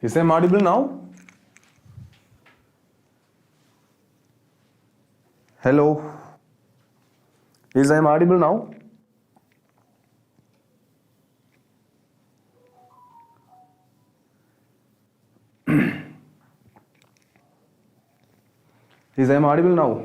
Is I audible now? Hello? Is I audible now? Is I audible now?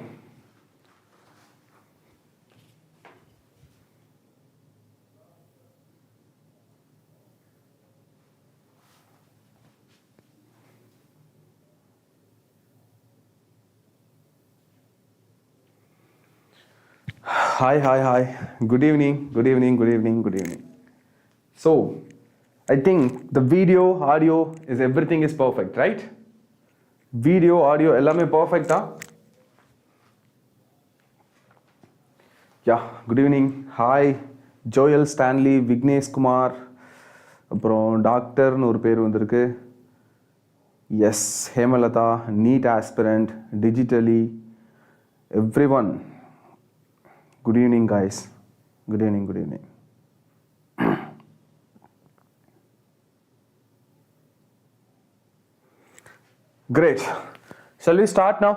Hi. Good evening. So, I think the video, audio is everything is perfect, right? Video, audio, ellame perfect, huh? Yeah, good evening. Hi, Joel Stanley, Vignesh Kumar, அப்புறம் டாக்டர்னு ஒரு பேர் வந்திருக்கு. Yes, Hemalatha, NEET aspirant, digitally, everyone. Good evening, guys. Good evening. Great. Shall we start now?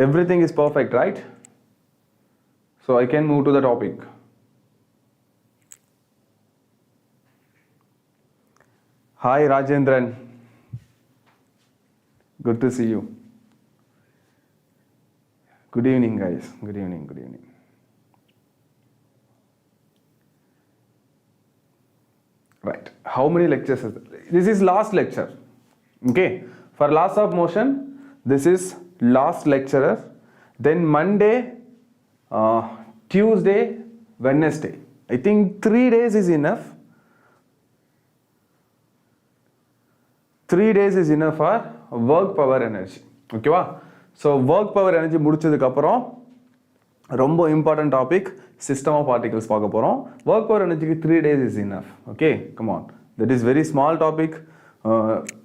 Everything is perfect, right? So I can move to the topic. Hi, Rajendran. Good to see you. Good evening, guys. Good evening. Right. How many lectures is there? This is last lecture. Okay. For laws of motion, this is last lecturer. Then Monday, Tuesday, Wednesday. I think 3 days is enough. 3 days is enough for work power energy. Okay va? So work power energy முடிச்சதுக்கு அப்புறம் ரொம்ப important topic system of particles பார்க்க போகிறோம். Work power எனர்ஜிக்கு 3 days is enough. Okay, come on. That is very small topic.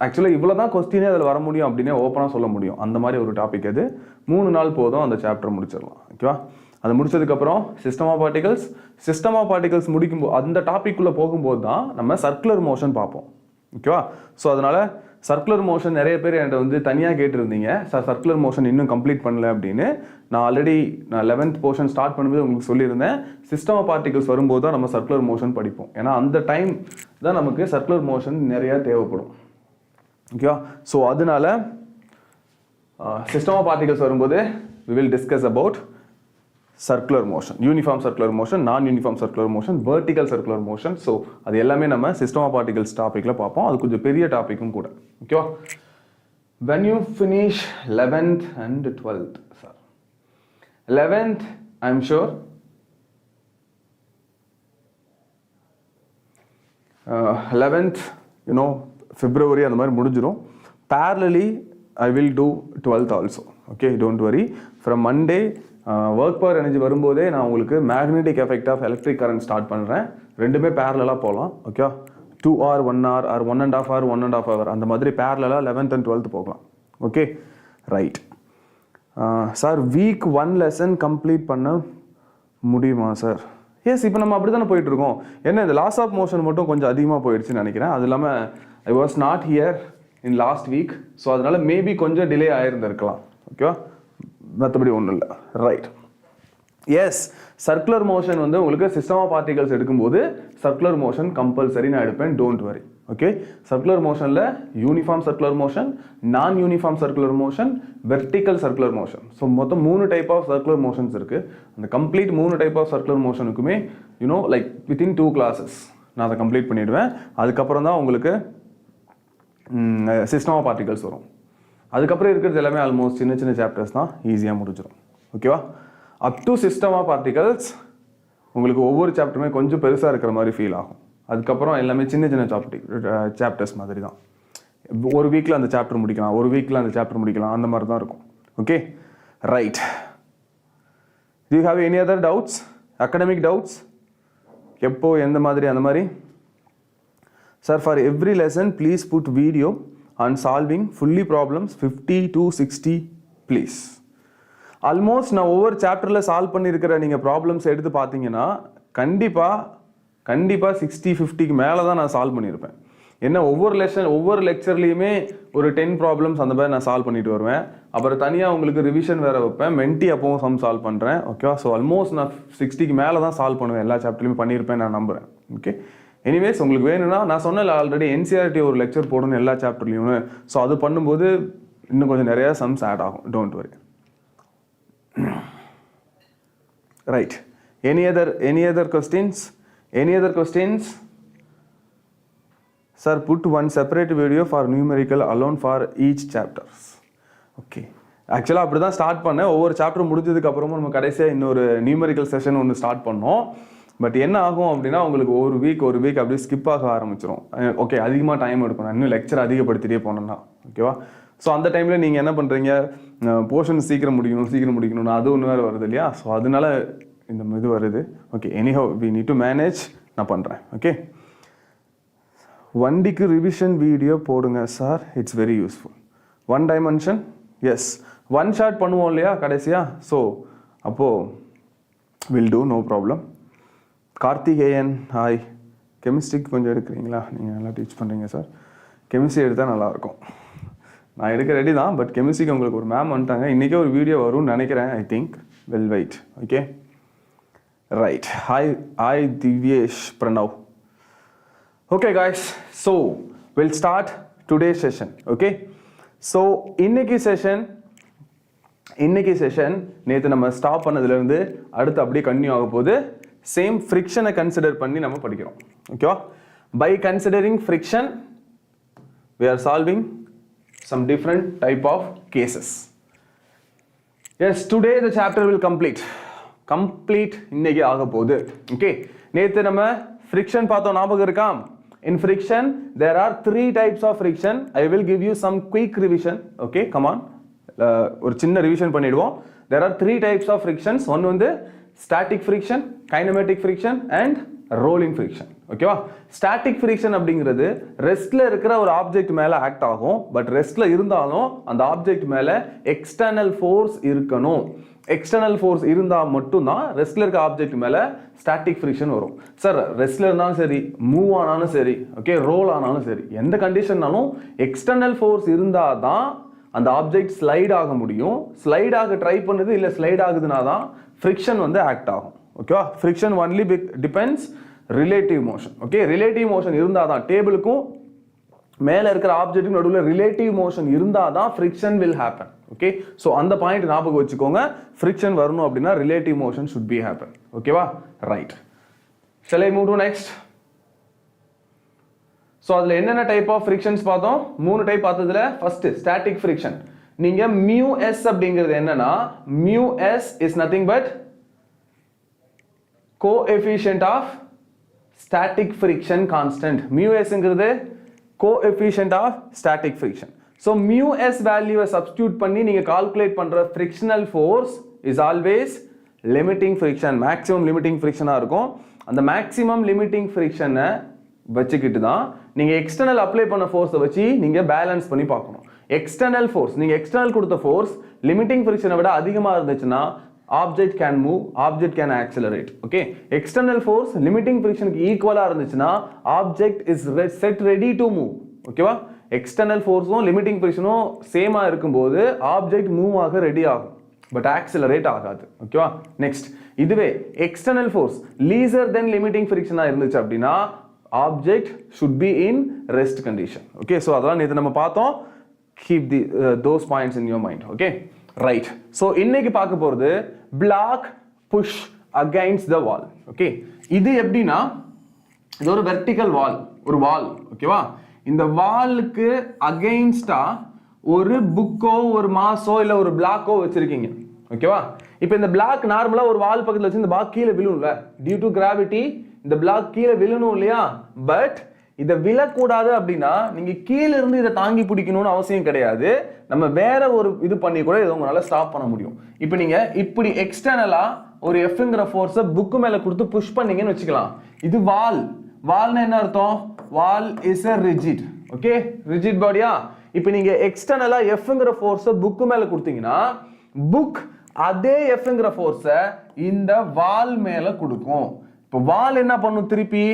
ஆக்சுவலாக இவ்வளோ தான் கொஸ்டினே அதில் வர முடியும் அப்படின்னே ஓப்பனாக சொல்ல முடியும். அந்த மாதிரி ஒரு டாபிக் அது. 3 நாள் போதும் அந்த சாப்டர் முடிச்சிடலாம். ஓகேவா? அது முடிச்சதுக்கப்புறம் சிஸ்டம் ஆஃப் பார்ட்டிகல்ஸ் முடிக்கும்போது அந்த டாபிக்குள்ளே போகும்போது தான் நம்ம சர்க்குலர் மோஷன் பார்ப்போம். ஓகேவா? ஸோ அதனால் சர்க்குலர் மோஷன் நிறைய பேர் என்கிட்ட வந்து தனியாக கேட்டிருந்தீங்க, சார் சர்க்குலர் மோஷன் இன்னும் கம்ப்ளீட் பண்ணல அப்படின்னு. நான் 11th போர்ஷன் ஸ்டார்ட் பண்ணும்போது உங்களுக்கு சொல்லியிருந்தேன், சிஸ்டம் ஆஃப் பார்ட்டிகல்ஸ் வரும்போது தான் நம்ம சர்க்குலர் மோஷன் படிப்போம். ஏன்னா அந்த டைம் தான் நமக்கு சர்க்குலர் மோஷன் நிறையா தேவைப்படும். ஓகேவா? ஸோ அதனால சிஸ்டம் ஆஃப் பார்ட்டிகல்ஸ் வரும்போது we will discuss about circular motion, uniform circular motion, non-uniform circular motion, vertical circular motion. So அது எல்லாமே நம்ம சிஸ்டம் ஆஃப் பார்ட்டிகல்ஸ் டாப்பிக்கில் பார்ப்போம். அது கொஞ்சம் பெரிய டாப்பிக்கும் கூட. ஓகேவா? when you finish 11th and 12th, sir, 11th I'm sure 11th February அந்த மாதிரி முடிஞ்சிடும். parallelly I will do 12th also. okay, don't worry. from Monday work power energy வரும்போதே நான் உங்களுக்கு magnetic effect of electric current start பண்ணுறேன். ரெண்டுமே பேரலாக போகலாம். Okay, 2 hour 1 hour or 1.5 hour 1.5 hour அந்த மாதிரி பேரலாக 11th and 12th போகலாம். Okay, right. Sir week 1 lesson complete பண்ண முடியுமா சார்? எஸ், இப்போ நம்ம அப்படி தானே போயிட்டுருக்கோம். என்ன இந்த லாஸ் ஆஃப் மோஷன் மட்டும் கொஞ்சம் அதிகமாக போயிடுச்சுன்னு நினைக்கிறேன். அது இல்லாமல் I was not here in last week. So அதனால் மேபி கொஞ்சம் டிலே ஆகிருந்திருக்கலாம். ஓகேவா? மற்றபடி ஒன்றும் இல்லை. ரைட். எஸ், சர்க்குலர் மோஷன் வந்து உங்களுக்கு சிஸ்டம் ஆஃப் பார்ட்டிகல்ஸ் எடுக்கும்போது சர்க்குலர் மோஷன் கம்பல்சரி நான் எடுப்பேன். Don't worry. ஓகே, சர்க்குலர் மோஷனில் யூனிஃபார்ம் சர்க்குலர் மோஷன், நான் uniform circular motion, vertical circular motion. So மொத்தம் 3 டைப் ஆஃப் சர்க்குலர் மோஷன்ஸ் இருக்குது. அந்த கம்ப்ளீட் 3 டைப் ஆஃப் சர்க்குலர் மோஷனுக்குமே லைக் வித்தின் 2 classes நான் அதை கம்ப்ளீட் பண்ணிவிடுவேன். அதுக்கப்புறம் தான் உங்களுக்கு சிஸ்டம் ஆஃப் பார்ட்டிகல்ஸ் வரும். அதுக்கப்புறம் இருக்கிறது எல்லாமே ஆல்மோஸ்ட் சின்ன சின்ன சாப்டர்ஸ் தான், ஈஸியாக முடிஞ்சிடும். ஓகேவா? Up to system of particles உங்களுக்கு ஒவ்வொரு சாப்டருமே கொஞ்சம் பெருசாக இருக்கிற மாதிரி ஃபீல் ஆகும். அதுக்கப்புறம் எல்லாமே சின்ன சின்ன சாப்டர்ஸ் மாதிரி தான். ஒரு வீக்கில் அந்த சாப்டர் முடிக்கலாம், ஒரு வீக்கில் அந்த சாப்டர் முடிக்கலாம், அந்த மாதிரி தான் இருக்கும். Okay, right. Do you have any other doubts, academic doubts? எப்போ எந்த மாதிரி அந்த மாதிரி? Sir, for every lesson please put video on solving fully problems 50 to 60 please. Almost நான் ஒவ்வொரு சாப்டரில் சால்வ் பண்ணியிருக்கிற நீங்கள் ப்ராப்ளம்ஸ் எடுத்து பார்த்தீங்கன்னா கண்டிப்பாக கண்டிப்பாக 60-50க்கு மேலே தான் நான் சால்வ் பண்ணியிருப்பேன். என்ன ஒவ்வொரு லெக்சர்லேயுமே ஒரு 10 ப்ராப்ளம்ஸ் அந்த மாதிரி நான் சால்வ் பண்ணிட்டு வருவேன். அப்புறம் தனியாக உங்களுக்கு ரிவிஷன் வேறு வைப்பேன், மென்டி அப்பவும் சம் சால்வ் பண்ணுறேன். ஓகேவா? ஸோ ஆல்மோஸ்ட் நான் 60க்கு மேலே தான் சால்வ் பண்ணுவேன், எல்லா சாப்டர்லையுமே பண்ணியிருப்பேன் நான் நம்புகிறேன். ஓகே, எனிவேஸ் உங்களுக்கு வேணும்னா நான் சொன்னல ஆல்ரெடி NCERT ஒரு லெக்சர் போடணும் எல்லா சாப்டர்லையும். ஸோ அது பண்ணும்போது இன்னும் கொஞ்சம் நிறையா சம்ஸ் ஆட் ஆகும், don't worry. Right, any other questions? Sir, put one separate video for numerical alone for each chapters. Okay. ஆக்சுவலாக அப்படி தான் ஸ்டார்ட் பண்ணேன். ஒவ்வொரு சாப்டர் முடிஞ்சதுக்கு அப்புறமும் நம்ம கடைசியாக இன்னொரு நியூமெரிக்கல் செஷன் ஒன்று ஸ்டார்ட் பண்ணோம். பட் என்ன ஆகும் அப்படின்னா உங்களுக்கு ஒரு வீக் அப்படியே ஸ்கிப் ஆக ஆரம்பிச்சிடும். ஓகே, அதிகமாக டைம் எடுக்கும், நான் இன்னும் லெக்சர் அதிகப்படுத்திட்டே போனேன்னா. ஓகேவா? ஸோ அந்த டைமில் நீங்கள் என்ன பண்ணுறீங்க, போர்ஷன் சீக்கிரம் முடிக்கணும்னு அது ஒன்று வேறு வருது இல்லையா? ஸோ அதனால இந்த இது வருது. Okay, anyhow we need to manage, நான் பண்ணுறேன். ஓகே, வண்டிக்கு ரிவிஷன் வீடியோ போடுங்க sir, it's very useful. 1 dimension, yes, 1 shot பண்ணுவோம் இல்லையா கடைசியாக? ஸோ அப்போது will do, no problem. Karthikeyan, hi. கெமிஸ்ட்ரிக்கு கொஞ்சம் எடுக்கிறீங்களா? நீங்கள் நல்லா டீச் பண்ணுறீங்க சார். கெமிஸ்ட்ரி எடுத்தால் நல்லாயிருக்கும். நான் எடுக்க ரெடி தான், பட் கெமிஸ்ட்ரிக்கு உங்களுக்கு ஒரு மேம் வந்துட்டாங்க. இன்றைக்கே ஒரு வீடியோ வரும்னு நினைக்கிறேன், I think. Well wait. Okay, right. Hi Divyesh Pranav. Okay guys, so we'll start today's session. Okay, so இன்னைக்கு செஷன் நேற்று நம்ம ஸ்டாப் பண்ணதுலேருந்து அடுத்து அப்படியே கன்டினியூ ஆக போகுது. சேம் ஃப்ரிக்ஷனை கன்சிடர் பண்ணி நம்ம படிக்கிறோம். ஓகேவா? By considering friction we are solving some different type of cases. Yes, today the chapter will complete இன்னைக்கு ஆக போகுது. ஓகே, நேற்று நம்ம ஃப்ரிக்ஷன் பார்த்தோம், ஞாபகம் இருக்கா? In friction, there are 3 types of friction. I will give you some quick revision. Okay, come on. ஒரு சின்ன ரிவிஷன் பண்ணிடுவோம். There are 3 types of frictions. ஒன்று வந்து static friction, kinematic friction and rolling friction. ஓகேவா? Static friction அப்படிங்கிறது ரெஸ்ட்ல இருக்கிற ஒரு object மேலே ஆக்ட் ஆகும். பட் ரெஸ்ட்ல இருந்தாலும் அந்த ஆப்ஜெக்ட் மேலே எக்ஸ்டர்னல் ஃபோர்ஸ் இருக்கணும். எக்ஸ்டர்னல் ஃபோர்ஸ் இருந்தால் மட்டும்தான் ரெஸ்ட்ல இருக்க ஆப்ஜெக்ட் மேலே ஸ்டாட்டிக் ஃப்ரிக்ஷன் வரும். சார் ரெஸ்ட்ல இருந்தாலும் சரி, மூவ் ஆனாலும் சரி, ஓகே, ரோல் ஆனாலும் சரி, எந்த கண்டிஷன்னாலும் எக்ஸ்டர்னல் ஃபோர்ஸ் இருந்தால் தான் அந்த ஆப்ஜெக்ட் ஸ்லைட் ஆக முடியும். ஸ்லைட் ஆக ட்ரை பண்ணுது இல்லை ஸ்லைட் ஆகுதுன்னா தான் ஃப்ரிக்ஷன் வந்து ஆக்ட் ஆகும். ஓகேவா? Friction only depends relative motion. Okay, relative motion இருந்தால் தான், டேபிளுக்கும் மேலே இருக்கிற ஆப்ஜெக்ட்டுக்கும் நடுவில் ரிலேட்டிவ் மோஷன் இருந்தால் தான் friction will happen. Okay, so அந்த பாயிண்ட் ஞாபகம் வச்சுக்கோங்க. ஃப்ரிக்ஷன் வரணும் அப்படின்னா relative motion should be happen. ஓகேவா? Right. shall I move to next? So அதில் என்னென்ன டைப் ஆஃப் ஃப்ரிக்ஷன்ஸ் பார்த்தோம்? 3 டைப் பார்த்ததுல ஃபர்ஸ்ட் ஸ்டாட்டிக் ஃப்ரிக்ஷன். நீங்கள் μs அப்படிங்கிறது என்னன்னா, μs is nothing but coefficient of static friction constant. μsங்கிறது coefficient of static friction. So μs வேல்யூவை சப்ஸ்டியூட் பண்ணி நீங்கள் கால்குலேட் பண்ணுற frictional force is always limiting friction, maximum limiting ஃப்ரிக்ஷனாக இருக்கும். அந்த மேக்ஸிமம் லிமிட்டிங் ஃப்ரிக்ஷனை வச்சுக்கிட்டு தான் நீங்கள் எக்ஸ்டர்னல் அப்ளை பண்ண ஃபோர்ஸை வச்சு நீங்கள் பேலன்ஸ் பண்ணி பார்க்கணும். எக்ஸ்டர்னல் ஃபோர்ஸ், நீங்கள் எக்ஸ்டர்னல் கொடுத்த ஃபோர்ஸ் லிமிட்டிங் ஃப்ரிக்ஷனை விட அதிகமாக இருந்துச்சுன்னா object can move, object can accelerate. Okay, external force limiting ஃப்ரிக்ஷனுக்கு ஈக்குவலாக இருந்துச்சுன்னா object is set ready to move. ஓகேவா? எக்ஸ்டர்னல் ஃபோர்ஸும் லிமிட்டிங் ஃப்ரிக்ஷனும் சேமாக இருக்கும்போது ஆப்ஜெக்ட் மூவ் ஆக ரெடி ஆகும், பட் ஆக்சலரேட் ஆகாது. ஓகேவா? நெக்ஸ்ட், இதுவே external force lesser than limiting ஃப்ரிக்ஷனாக இருந்துச்சு அப்படின்னா object should be in rest condition. Okay, so அதெல்லாம் நேற்று நம்ம பார்த்தோம். Keep the those points in your mind. Okay, right. So இன்னைக்கு பார்க்க போகிறது block push against the wall. Okay, இது எப்படின்னா, இது ஒரு வெர்டிக்கல் வால், ஒரு வால். ஓகேவா? இந்த வாலுக்கு அகைன்ஸ்டா ஒரு புக்கோ ஒரு மாஸோ இல்லை ஒரு பிளாக்கோ வச்சிருக்கீங்க. ஓகேவா? இப்போ இந்த பிளாக் நார்மலாக ஒரு வால் பக்கத்தில் வச்சு இந்த பாக் கீழே விழும்ல, டியூ டு கிராவிட்டி இந்த பிளாக் கீழே விழணும் இல்லையா? பட் இதை விழக்கூடாது அப்படின்னா நீங்க கீழே இருந்து இதை தாங்கி பிடிக்கணும்னு அவசியம் கிடையாது. நம்ம வேற ஒரு இது பண்ணி கூட இதை உங்களால ஸ்டாப் பண்ண முடியும். இப்போ நீங்க இப்படி எக்ஸ்டர்னலா ஒரு எஃப்ங்கிற ஃபோர்ஸை புக்கு மேல கொடுத்து புஷ் பண்ணீங்கன்னு வச்சுக்கலாம். இது வால். வால்னா என்ன அர்த்தம்? Wall is a rigid. Okay, rigid பாடியா? இப்போ நீங்க எக்ஸ்டர்னலா எஃப்ங்கிற ஃபோர்ஸை புக்கு மேல கொடுத்தீங்கன்னா புக் அதே எஃப்ங்கிற ஃபோர்ஸை இந்த வால் மேல கொடுக்கும். இப்போ வால் என்ன பண்ணும் திருப்பி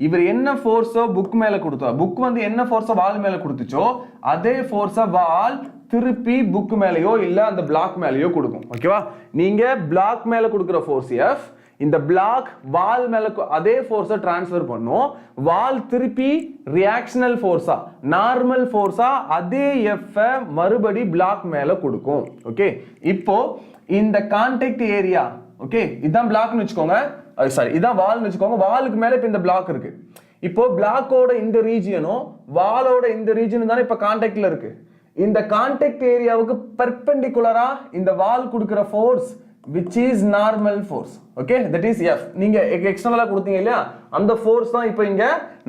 இவர் என்ன ஃபோர்ஸோ புக் மேல கொடுத்தா புக் வந்து என்ன ஃபோர்ஸோ வால் மேல கொடுத்துச்சோ அதே ஃபோர்ஸை வால் திருப்பி புக் மேலயோ இல்ல அந்த பிளாக் மேலயோ கொடுக்கும் ஓகேவா நீங்க பிளாக் மேல கொடுக்கிற ஃபோர்ஸ் F இந்த பிளாக் வால் மேல அதே ஃபோர்ஸை டிரான்ஸ்ஃபர் பண்ணும் வால் திருப்பி ரியாக்ஷனல் ஃபோர்ஸா நார்மல் ஃபோர்ஸா அதே F மறுபடி பிளாக் மேல கொடுக்கும் ஓகே இப்போ இந்த கான்டாக்ட் ஏரியா ஓகே இதான் பிளாக்னு வெச்சுக்கோங்க சாரி இதான் வால்னு வெச்சுக்கோங்க வாலுக்கு மேல இப்ப இந்த பிளாக் இருக்கு இப்போ பிளாக்கோட இந்த ரீஜியனும் வாலோட இந்த ரீஜியனும் தானே இப்ப கான்டாக்ட்ல இருக்கு இந்த கான்டாக்ட் ஏரியாவுக்கு பெர்பெண்டிகுலரா இந்த வால் கொடுக்கிற force which is normal force okay that is F நீங்க எக்ஸ்டர்னலா கொடுத்தீங்க இல்லையா அந்த ஃபோர்ஸ் தான் இப்போ இங்க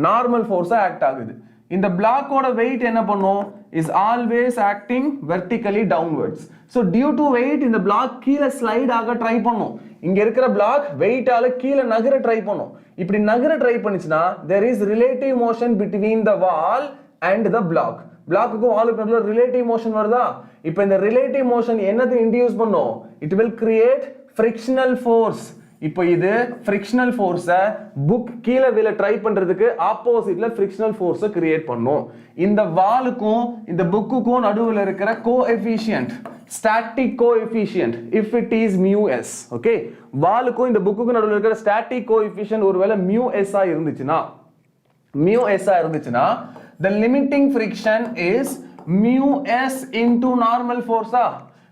நார்மல் ஃபோர்ஸா ஆக்ட் ஆகுது இந்த பிளாக்கோட weight என்ன பண்ணும் is always acting vertically downwards so due to weight இந்த பிளாக் கீழ ஸ்லைட் ஆக ட்ரை பண்ணும் இங்க இருக்கிற பிளாக் வெயிட்டால கீழ நகர ட்ரை பண்ணும் இப்படி நகர try பண்ணிச்சுனா there is relative motion between the wall and the block பிளாக்குக்கும் வாலுக்கும் நடுவுல ரிலேட்டிவ் மோஷன் வருதா இப்போ இந்த ரிலேட்டிவ் மோஷன் என்னது இன்டியூஸ் பண்ணும் it will create frictional force இப்போ இது frictional force புக் கீழ விழ ட்ரை பண்றதுக்கு ஆப்போசிட்ல frictional force கிரியேட் பண்ணும் இந்த வாலுக்கும் இந்த புக்குக்கும் நடுவுல இருக்கிற coefficient static coefficient if it is mu s okay வாலுக்கும் இந்த புக்குக்கும் நடுவுல இருக்கிற static coefficient ஒருவேளை mu s ஆ இருந்துச்சுனா the limiting friction is mu s into normal force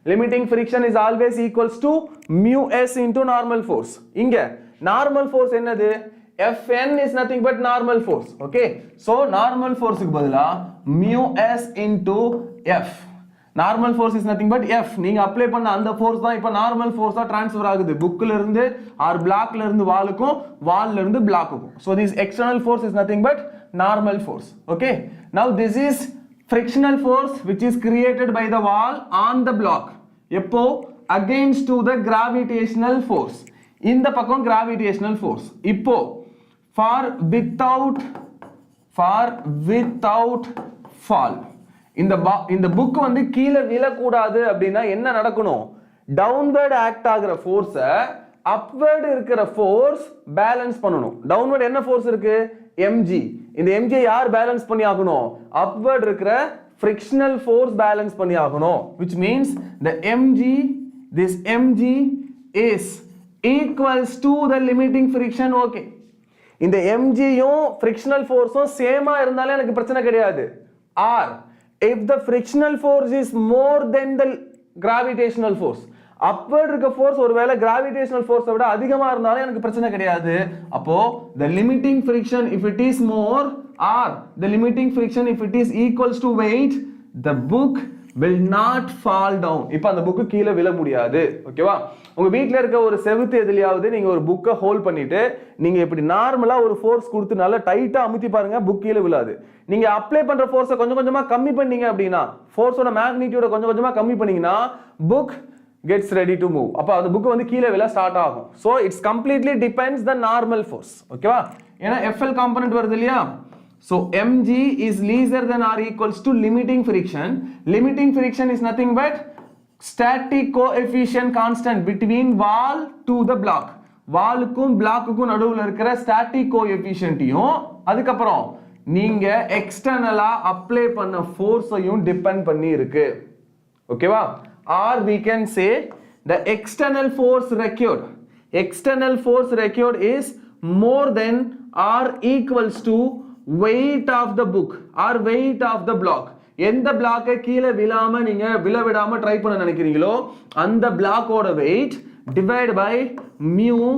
limiting friction is always equals to mu s into normal force inga normal force என்னது Fn is nothing but normal force okay so normal force க்கு பதிலா mu s into F normal force is nothing but F நீங்க apply பண்ண அந்த force தான் இப்போ normal ஃபோர்ஸா transfer ஆகுது புக்ல இருந்து ஆர் பிளாக்ல இருந்து வாலுக்கும் வால்ல இருந்து பிளாக்குக்கும் so this external force is nothing but normal force okay now this is frictional force which is created by the wall on the block எப்போ against to the gravitational force இந்த பக்கம் gravitational force இப்போ for without fall இந்த book வந்து கீழ விழ கூடாது அப்படினா என்ன நடக்கணும் டவுன்வர்ட் ஆக்ட் ஆகுற ஃபோர்ஸ அப்வர்ட் இருக்கிற ஃபோர்ஸ் பேலன்ஸ் பண்ணனும் டவுன்வர்ட் என்ன ஃபோர்ஸ் இருக்கு mg இந்த mg யார் பேலன்ஸ் பண்ணி ஆகணும் அப்வர்ட் இருக்கிற frictional force பேலன்ஸ் பண்ணி ஆகணும் which means the this mg is equals to the limiting friction okay இந்த mg யும் frictional forceம் சேமா இருந்தாலே எனக்கு பிரச்சனை கிடையாது or if the frictional force is more than the gravitational force upward இருக்க ஃபோர்ஸ் ஒருவேளை gravitational force விட அதிகமா இருந்தாலும் எனக்கு பிரச்சனை கிடையாது அப்போ the limiting friction if it is more or the limiting friction if it is equals to weight the book will not fall down இப்போ அந்த புக் கீழ விழ முடியாது ஓகேவா உங்க வீட்ல இருக்க ஒரு செவுத்து எதிலையாவது நீங்க ஒரு புக்க ஹோல்ட் பண்ணிட்டு நீங்க இப்படி நார்மலா ஒரு ஃபோர்ஸ் கொடுத்து நல்லா டைட்டா அமுத்தி பாருங்க புக் கீழ விழாது நீங்க அப்ளை பண்ற ஃபோர்ஸை கொஞ்சம் கொஞ்சமா கம்மி பண்ணீங்க அப்படினா ஃபோர்ஸோட மேக்னிட்யூட கொஞ்சம் கொஞ்சமா கம்மி பண்ணீங்கனா book gets ready to move அப்ப அந்த புக் வந்து கீழ விழ ஸ்டார்ட் ஆகும் so it's completely depends the normal force ஓகேவா ஏனா FL காம்போனன்ட் வருது இல்லையா so mg is lesser than or equals to limiting friction is nothing but static coefficient constant between wall to the block வாலுக்கும் பிளாக்குக்கும் நடுவுல இருக்கிற static coefficient யும் அதுக்கு அப்புறம் நீங்க எக்ஸ்டர்னலா அப்ளை பண்ண ஃபோர்ஸையும் டிபெண்ட் பண்ணி இருக்கு ஓகேவா or we can say the external force required is more than or equals to weight of the book or weight of the block எந்த பிளாக்கை கீழ விழாம நீங்க விழவிடாம ட்ரை பண்ண நினைக்கிறீங்களோ அந்த பிளாக்கோட weight divided by mu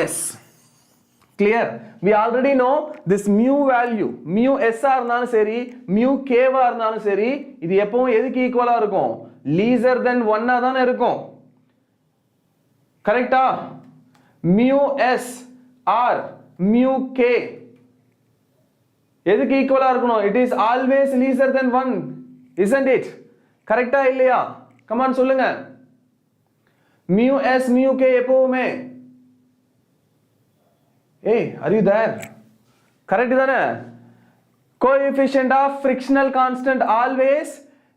s clear we already know this mu value mu s ஆ இருந்தாலும் சரி mu k வா இருந்தாலும் சரி இது எப்பவும் எதுக்கு ஈக்குவலா இருக்கும் lesser than 1 ஆ தான இருக்கும் கரெக்ட்டா mu s or mu k எதுக்கு ஈக்குவலா இருக்கணும் it is always lesser than 1 isn't it கரெக்ட்டா இல்லையா come on சொல்லுங்க mu s mu k எப்பவுமே hey are you there correct தானே coefficient of frictional constant always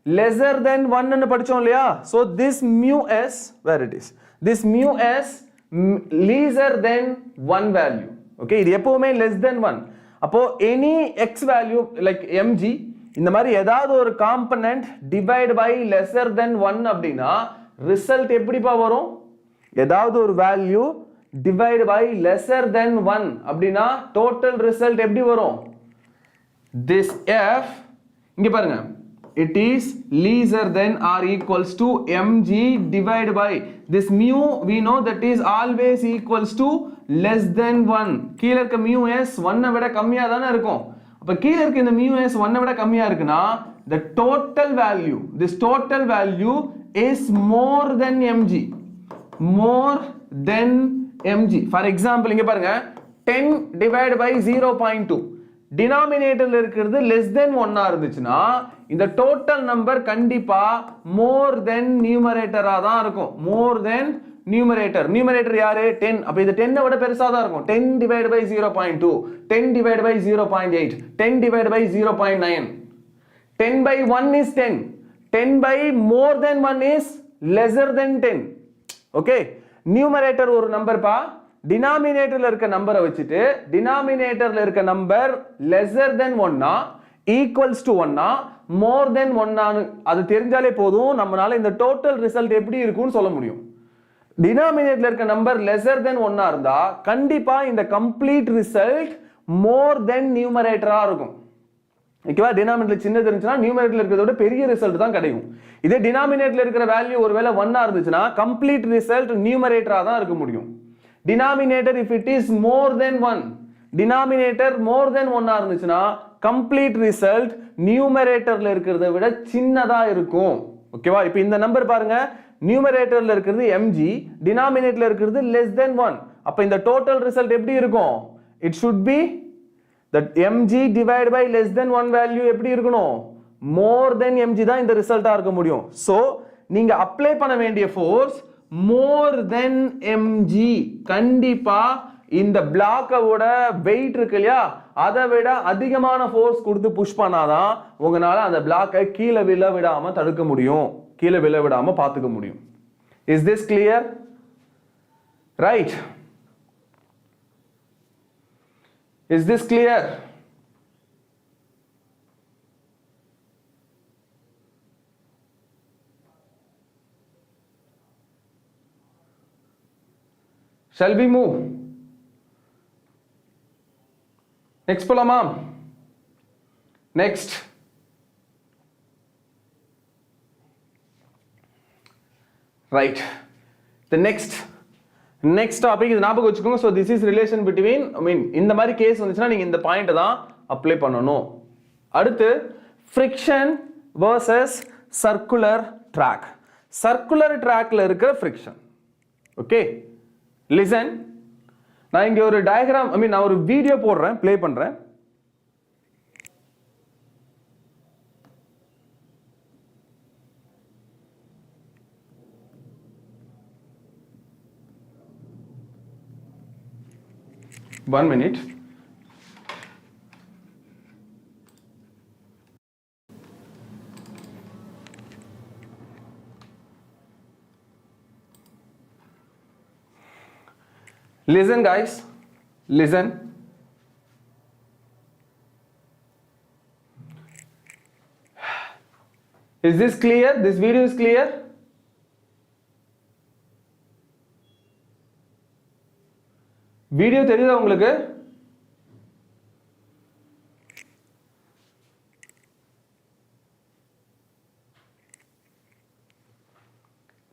lesser than 1 ன்னு படிச்சோம் இல்லையா so this mu s where it is this mu s lesser than 1 value Okay, இது எப்பவுமே less than 1. அப்போ any x value like mg இந்த மாதிரி ஏதாவது ஒரு component divide by lesser than 1 அப்படின்னா ரிசல்ட் எப்படிப்பா வரும்? ஏதாவது ஒரு value divide by lesser than 1 அப்படின்னா டோட்டல் ரிசல்ட் எப்படி வரும்? This f இங்க பாருங்க, it is lesser than or equals to mg divided by this mu we know that is always equals to less than 1. கீழ இருக்க mu s 1 விட கம்மியா தானே இருக்கும். அப்ப கீழ இருக்க இந்த mu s 1 விட கம்மியா இருக்குனா the total value, this total value is more than mg, more than mg. For example இங்க பாருங்க, 10 divided by 0.2 டினாமினேட்டர்ல இருக்கிறது less than 1 இருந்துச்சுன்னா இந்த டோட்டல் நம்பர் கண்டிப்பா more than நியூமரேட்டரா தான் இருக்கும். more than numerator. நியூமரேட்டர் யாரு? 10. அப்ப இது 10 விட பெருசா தான் இருக்கும். 10 divided by 0.2, 10 divided by 0.8, 10 divided by 0.9. 10 by 1 is 10. 10 by more than 1 is lesser than 10. Okay, numerator ஒரு நம்பர் பா, டினாமினேட்டர்ல இருக்க நம்பரை வச்சுட்டு டினாமினேட்டர்ல இருக்க number lesser than 1 equals to 1 more than 1 அது தெரிஞ்சாலே போதும், நம்மளால இந்த டோட்டல் ரிசல்ட் எப்படி இருக்கும்னு சொல்ல முடியும். டினாமினேட்டர்ல இருக்க நம்பர் lesser than 1 இருந்தா கண்டிப்பா இந்த கம்ப்ளீட் ரிசல்ட் more than நியூமரேட்டரா இருக்கும். ஓகேவா? டினாமினேட்டர் சின்னது இருந்துச்சுன்னா நியூமரேட்டர்ல இருக்கிறத விட பெரிய ரிசல்ட் தான் கிடைக்கும். இதே டினாமினேட்டர்ல இருக்கிற வேல்யூ ஒருவேளை 1 இருந்துச்சுன்னா கம்ப்ளீட் ரிசல்ட் நியூமரேட்டரா தான் இருக்க முடியும். Denominator if it is more than 1, denominator more than 1 இருந்துச்சுன்னா complete result numeratorல இருக்கிறத விட சின்னதா இருக்கும். ஓகேவா? இப்போ இந்த நம்பர் பாருங்க, numeratorல இருக்கிறது mg, denominatorல இருக்கிறது less than 1. அப்ப இந்த total result எப்படி இருக்கும்? It should be that mg divided by less than 1 value எப்படி இருக்கணும்? more than mg தான் இந்த ரிசல்ட்டா இருக்க முடியும். So நீங்க அப்ளை பண்ண வேண்டிய ஃபோர்ஸ் more than mg. கண்டிப்பா இந்த பிளாக்கோட வெயிட் இருக்கு இல்லையா, அதை விட அதிகமான ஃபோர்ஸ் கொடுத்து புஷ் பண்ணாதான் உங்களால அந்த பிளாக்கை கீழே விழ விடாம தடுக்க முடியும், கீழே விழ விடாம பார்த்துக்க முடியும். Is this clear? Right? Is this clear? Shall we move? Next polama. Next. Right. The next topic is ஞாபகம் வச்சுக்கோங்க. So this is relation between, இந்த மாதிரி கேஸ் வந்துச்சுன்னா நீங்க இந்த பாயிண்ட் தான் அப்ளை பண்ணணும். அடுத்து friction versus circular track. Circular trackல இருக்கிற friction. Okay? Listen, நான் இங்க ஒரு டயகிராம், நான் ஒரு வீடியோ போடுறேன், ப்ளே பண்றேன். One minute. Listen guys, listen. Is this clear? This video is clear? Video தெரியுதா உங்களுக்கு?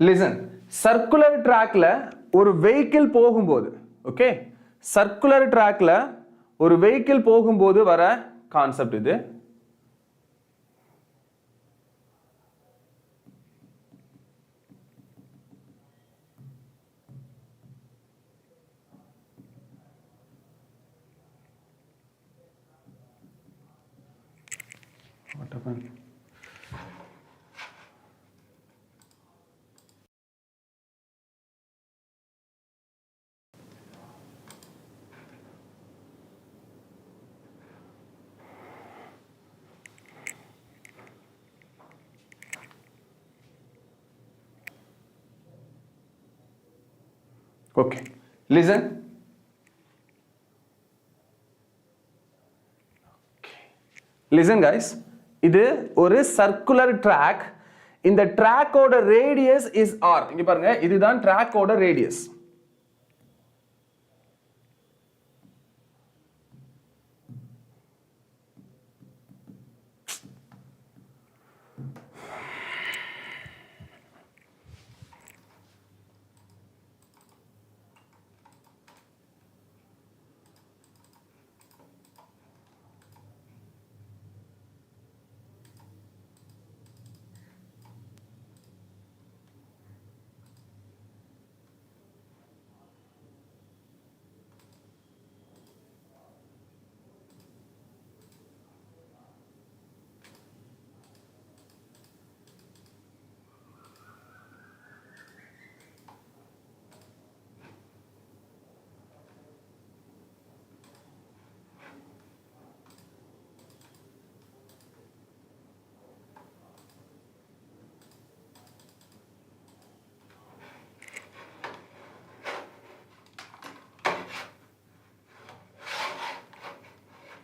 Listen, circular trackல ஒரு vehicle போகும்போது, ஓகே, சர்க்குலர் ட்ராக்ல ஒரு வெஹிக்கிள் போகும்போது வர கான்செப்ட் இது. What happened? Okay, listen. listen guys, இது ஒரு circular track. இந்த track ஓட radius is r. இங்க பாருங்க, இதுதான் track ஓட radius.